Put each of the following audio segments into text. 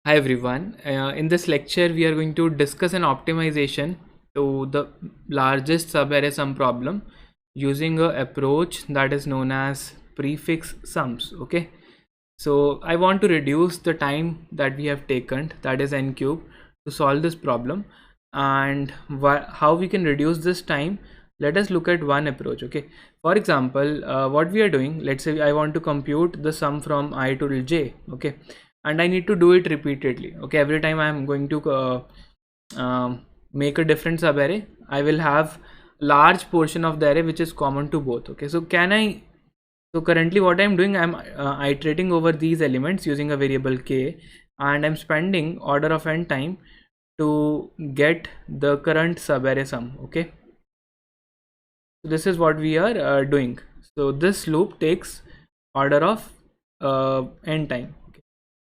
Hi everyone. In this lecture, we are going to discuss an optimization to the largest subarray sum problem using a approach that is known as prefix sums. Okay, so I want to reduce the time that we have taken, that is n cube, to solve this problem, and how we can reduce this time. Let us look at one approach. Okay, for example, what we are doing, let's say I want to compute the sum from I to j. Okay, and I need to do it repeatedly. Okay, every time I'm going to make a different subarray, I will have large portion of the array which is common to both. Okay, so currently what I'm doing, I'm iterating over these elements using a variable k, and I'm spending order of n time to get the current subarray sum. Okay, so this is what we are doing. So this loop takes order of n time.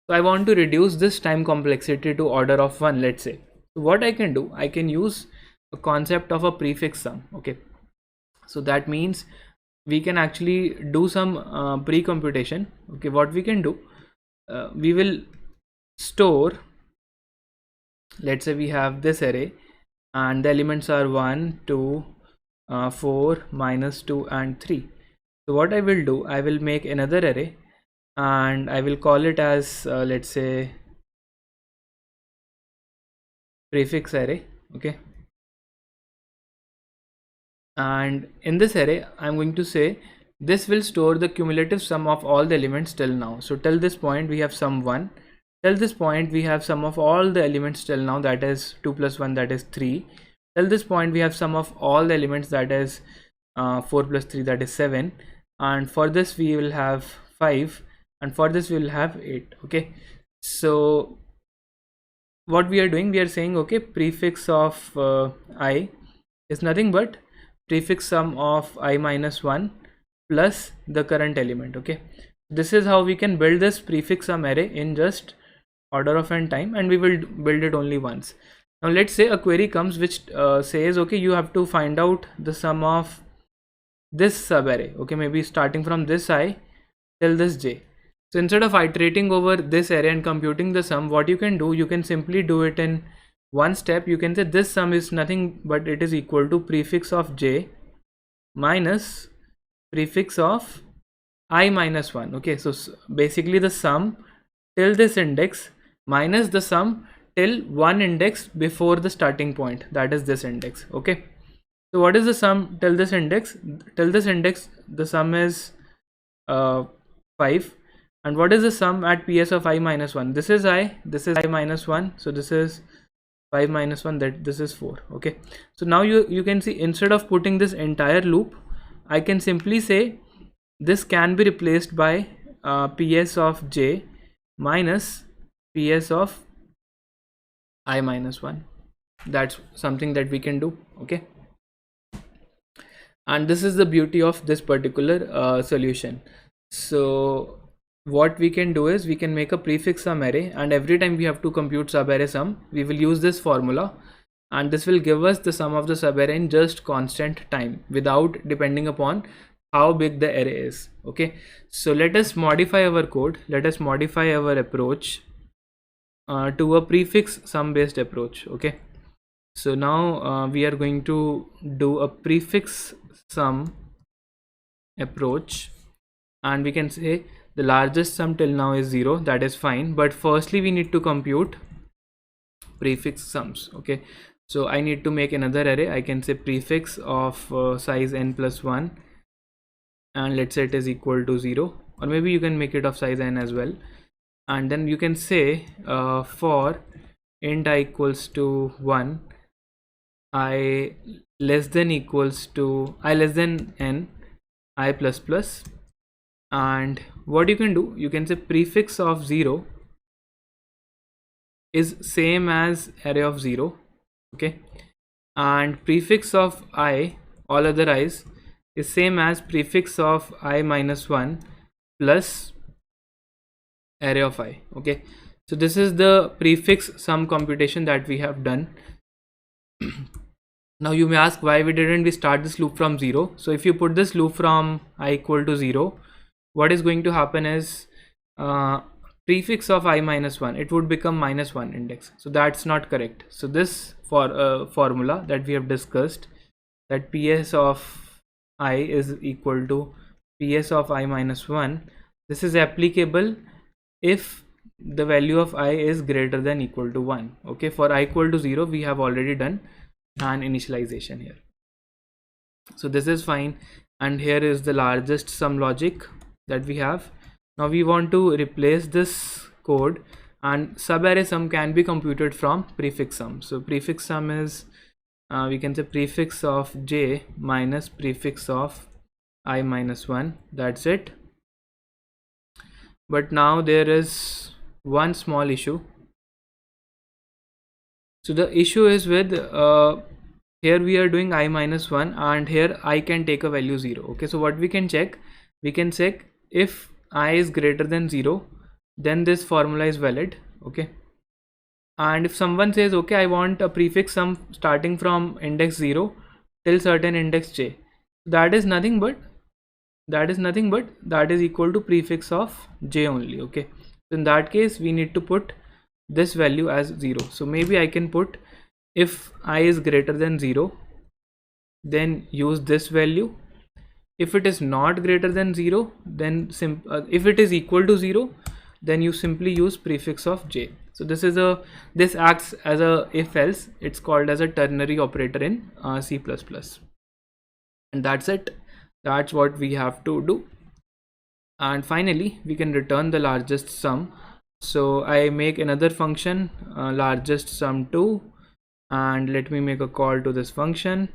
So I want to reduce this time complexity to order of 1, let's say. So what I can do, I can use a concept of a prefix sum. Okay, so that means we can actually do some pre-computation. Okay, what we can do, we will store, let's say we have this array and the elements are 1, 2, 4, -2 and 3. So what I will do, I will make another array and I will call it as let's say prefix array. Okay, and in this array I'm going to say this will store the cumulative sum of all the elements till now. So till this point we have sum 1, till this point we have sum of all the elements till now, that is 2 plus 1, that is 3. Till this point we have sum of all the elements, that is 4 plus 3, that is 7, and for this we will have 5, and for this we will have 8. Okay, so what we are doing, we are saying, okay, prefix of I is nothing but prefix sum of I minus 1 plus the current element. Okay, this is how we can build this prefix sum array in just order of n time, and we will build it only once. Now let's say a query comes which says, okay, you have to find out the sum of this subarray. Okay, maybe starting from this I till this j. So instead of iterating over this array and computing the sum, what you can do, you can simply do it in one step. You can say this sum is nothing but it is equal to prefix of j minus prefix of I minus 1. Okay, so basically the sum till this index minus the sum till one index before the starting point, that is this index. Okay, so what is the sum till this index? Till this index the sum is 5. And what is the sum at ps of I minus 1? This is I minus 1, so this is 5 minus 1, that this is 4. Okay, so now you can see, instead of putting this entire loop, I can simply say this can be replaced by ps of j minus ps of I minus 1. That's something that we can do. Okay, and this is the beauty of this particular solution. So what we can do is we can make a prefix sum array, and every time we have to compute subarray sum, we will use this formula, and this will give us the sum of the subarray in just constant time without depending upon how big the array is. Okay, so let us modify our code, let us modify our approach to a prefix sum based approach. Okay, so now we are going to do a prefix sum approach, and we can say the largest sum till now is 0, that is fine, but firstly we need to compute prefix sums. Okay, so I need to make another array. I can say prefix of size n plus 1, and let's say it is equal to 0, or maybe you can make it of size n as well, and then you can say for int I equals to 1, I less than equals to I less than n, I plus plus, and what you can do, you can say prefix of 0 is same as array of 0. Okay, and prefix of I, all other i's, is same as prefix of I minus 1 plus array of I. Okay, so this is the prefix sum computation that we have done. Now you may ask, why didn't we start this loop from 0? So if you put this loop from I equal to 0, what is going to happen is prefix of I minus 1, it would become minus 1 index. So that's not correct. So this formula that we have discussed, that ps of I is equal to ps of I minus 1, this is applicable if the value of I is greater than equal to 1. Okay, for I equal to 0, we have already done an initialization here. So this is fine, and here is the largest sum logic that we have. Now we want to replace this code, and subarray sum can be computed from prefix sum. So prefix sum is we can say prefix of j minus prefix of I minus 1. That's it. But now there is one small issue. So the issue is with here we are doing I minus 1, and here I can take a value 0. Okay, so what we can check if I is greater than 0, then this formula is valid. Okay, and if someone says, okay, I want a prefix sum starting from index 0 till certain index j, that is nothing but that is equal to prefix of j only. Okay, so in that case we need to put this value as 0. So maybe I can put, if I is greater than 0, then use this value. If it is not greater than 0, then if it is equal to 0, then you simply use prefix of j. So this acts as a if else. It's called as a ternary operator in C++, and that's it. That's what we have to do. And finally we can return the largest sum. So I make another function, largest sum 2, and let me make a call to this function,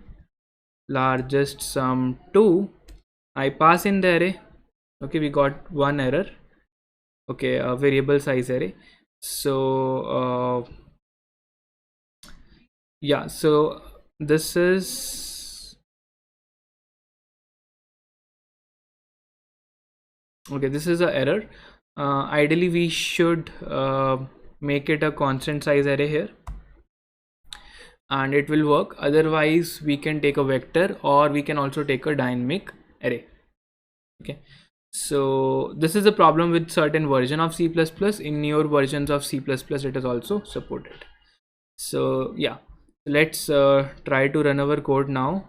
largest sum 2. I pass in the array. Okay, we got one error. Okay, a variable size array. So yeah, so this is okay, this is an error. Ideally we should make it a constant size array here, and it will work. Otherwise we can take a vector, or we can also take a dynamic array. Okay, so this is a problem with certain version of C++. In newer versions of C++ it is also supported. So yeah, let's try to run our code now,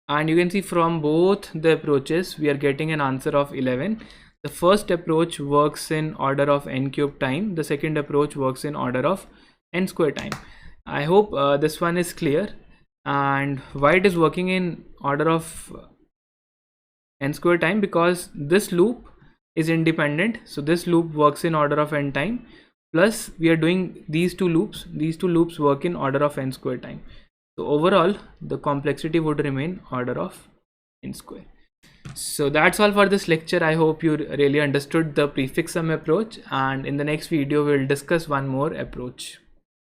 and you can see from both the approaches we are getting an answer of 11. The first approach works in order of n cube time, the second approach works in order of n square time. I hope this one is clear. And why it is working in order of n square time? Because this loop is independent. So this loop works in order of n time, plus we are doing these two loops work in order of n square time. So overall the complexity would remain order of n square. So that's all for this lecture. I hope you really understood the prefix sum approach, and in the next video we'll discuss one more approach.